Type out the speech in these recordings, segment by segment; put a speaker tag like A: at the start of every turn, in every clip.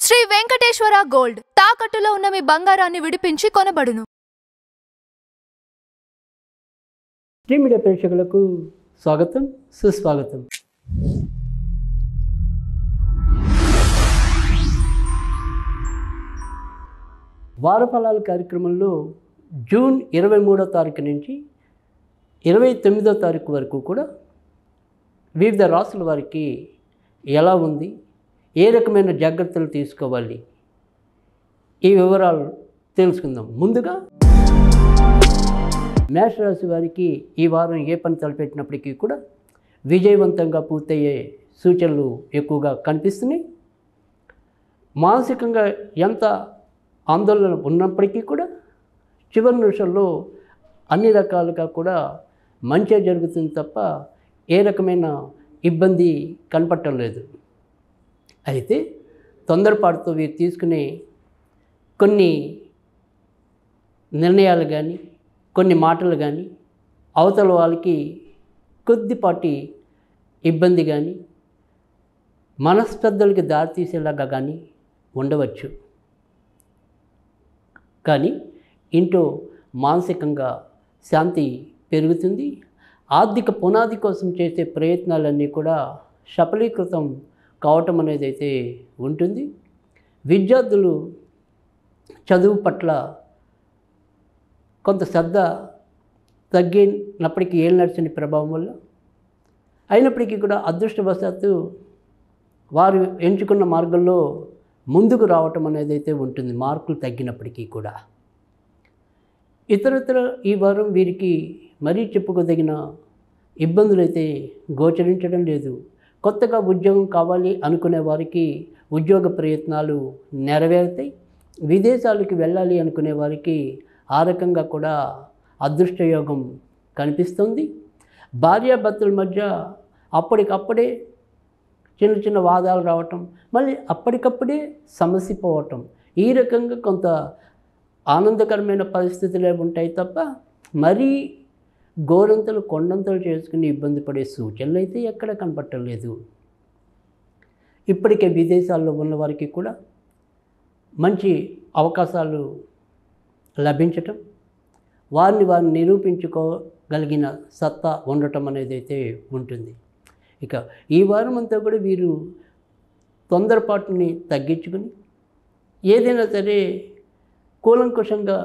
A: Shri Venkateswara gold తాకట్టులో ఉన్న మీ బంగారాన్ని విడిపించి కొనబడును.
B: శ్రీ మీడియా ప్రేక్షకులకు స్వాగతం, సుస్వాగతం. వారఫలాల కార్యక్రమంలో జూన్ 23వ తారీఖు నుంచి 29వ తారీఖు వరకు కూడా వివిధ రాసుల వారికి ఎలా ఉంది, ఏ రకమైన జాగ్రత్తలు తీసుకోవాలి, ఈ వివరాలు తెలుసుకుందాం. ముందుగా మేషరాశి వారికి ఈ వారం ఏ పని తలపెట్టినప్పటికీ కూడా విజయవంతంగా పూర్తయ్యే సూచనలు ఎక్కువగా కనిపిస్తున్నాయి. మానసికంగా ఎంత ఆందోళన ఉన్నప్పటికీ కూడా చివరి నిమిషంలో అన్ని రకాలుగా కూడా మంచి జరుగుతుంది తప్ప ఏ రకమైన ఇబ్బంది కనపడటం లేదు. అయితే తొందరపాటుతో వీరు తీసుకునే కొన్ని నిర్ణయాలు కానీ, కొన్ని మాటలు కానీ అవతల వాళ్ళకి కొద్దిపాటి ఇబ్బంది కానీ, మనస్పర్ధలకి దారితీసేలాగా కానీ ఉండవచ్చు. కానీ ఇంట్లో మానసికంగా శాంతి పెరుగుతుంది. ఆర్థిక పునాది కోసం చేసే ప్రయత్నాలన్నీ కూడా సఫలీకృతం కావటం అనేది అయితే ఉంటుంది. విద్యార్థులు చదువు పట్ల కొంత శ్రద్ధ తగ్గినప్పటికీ ఏళ్ళనడిచిన ప్రభావం వల్ల అయినప్పటికీ కూడా అదృష్టవశాత్తు వారు ఎంచుకున్న మార్గంలో ముందుకు రావటం అనేది అయితే ఉంటుంది, మార్కులు తగ్గినప్పటికీ కూడా. ఇతరత్ర ఈ వారం వీరికి మరీ చెప్పుకోదగిన ఇబ్బందులు అయితే గోచరించడం లేదు. కొత్తగా ఉద్యోగం కావాలి అనుకునే వారికి ఉద్యోగ ప్రయత్నాలు నెరవేరుతాయి. విదేశాలకు వెళ్ళాలి అనుకునే వారికి ఆ రకంగా కూడా అదృష్టయోగం కనిపిస్తుంది. భార్యాభర్తల మధ్య అప్పటికప్పుడే చిన్న చిన్న వాదాలు రావటం, మళ్ళీ అప్పటికప్పుడే సమస్య పోవటం, ఈ రకంగా కొంత ఆనందకరమైన పరిస్థితులే ఉంటాయి తప్ప మరీ గోరంతలు కొండంతలు చేసుకుని ఇబ్బంది పడే సూచనలు అయితే ఎక్కడ కనపడటం లేదు. ఇప్పటికే విదేశాల్లో ఉన్న వారికి కూడా మంచి అవకాశాలు లభించటం, వారిని నిరూపించుకోగలిగిన సత్తా ఉండటం అనేది అయితే ఉంటుంది. ఇక ఈ వారం అంతా కూడా వీరు తొందరపాటుని తగ్గించుకుని ఏదైనా సరే కూలంకుషంగా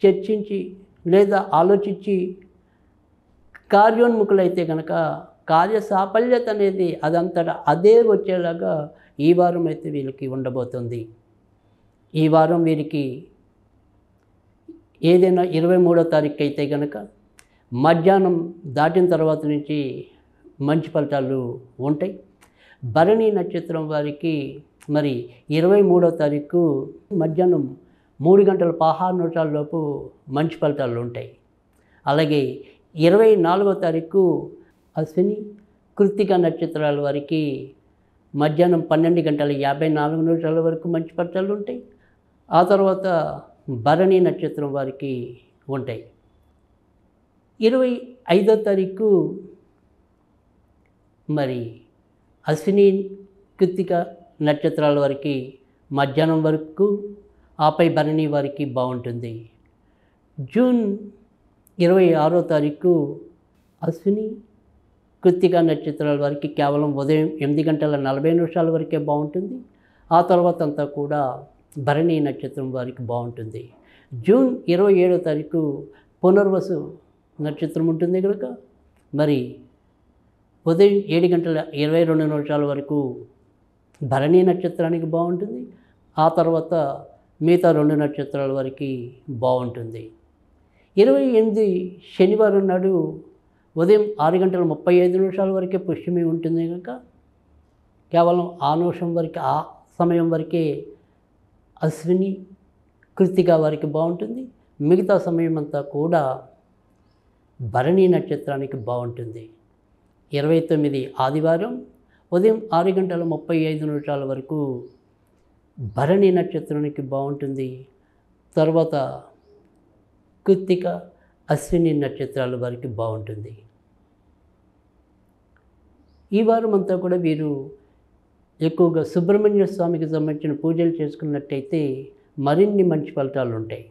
B: చర్చించి లేదా ఆలోచించి కార్యోన్ముఖులైతే కనుక కార్య సాఫల్యత అనేది అదంతటా అదే వచ్చేలాగా ఈ వారం అయితే వీళ్ళకి ఉండబోతుంది. ఈ వారం వీరికి ఏదైనా 23వ తారీఖు అయితే కనుక మధ్యాహ్నం దాటిన తర్వాత నుంచి మంచి ఫలితాలు ఉంటాయి. భరణి నక్షత్రం వారికి మరి 23వ తారీఖు మధ్యాహ్నం 3 గంటల 16 నిమిషాల లోపు మంచి ఫలితాలు ఉంటాయి. అలాగే 24వ తారీఖు అశ్విని కృత్తిక నక్షత్రాల వారికి మధ్యాహ్నం 12 గంటల 54 నిమిషాల వరకు మంచి ఫలితాలు ఉంటాయి. ఆ తర్వాత భరణి నక్షత్రం వారికి ఉంటాయి. 25వ తారీఖు మరి అశ్విని కృత్తిక నక్షత్రాల వారికి మధ్యాహ్నం వరకు, ఆపై భరణి వారికి బాగుంటుంది. జూన్ 26వ తారీఖు అశ్విని కృత్తిక నక్షత్రాల వారికి కేవలం ఉదయం 8 గంటల 40 నిమిషాల వరకే బాగుంటుంది. ఆ తర్వాత అంతా కూడా భరణి నక్షత్రం వారికి బాగుంటుంది. జూన్ 27వ తారీఖు పునర్వసు నక్షత్రం ఉంటుంది కనుక మరి ఉదయం 7 గంటల 22 నిమిషాల వరకు భరణి నక్షత్రానికి బాగుంటుంది. ఆ తర్వాత మిగతా 2 నక్షత్రాల వరకు బాగుంటుంది. 28 శనివారం నాడు ఉదయం 6 గంటల 35 నిమిషాల వరకే పుష్యమి ఉంటుంది కనుక కేవలం ఆ నిమిషం వరకు, ఆ సమయం వరకే అశ్విని కృత్తిక వారికి బాగుంటుంది. మిగతా సమయం అంతా కూడా భరణి నక్షత్రానికి బాగుంటుంది. 29 ఆదివారం ఉదయం 6 గంటల 35 నిమిషాల వరకు భరణి నక్షత్రానికి బాగుంటుంది. తర్వాత కృత్తిక అశ్విని నక్షత్రాల వారికి బాగుంటుంది. ఈ వారం అంతా కూడా వీరు ఎక్కువగా సుబ్రహ్మణ్య స్వామికి సంబంధించిన పూజలు చేసుకున్నట్టయితే మరిన్ని మంచి ఫలితాలు ఉంటాయి.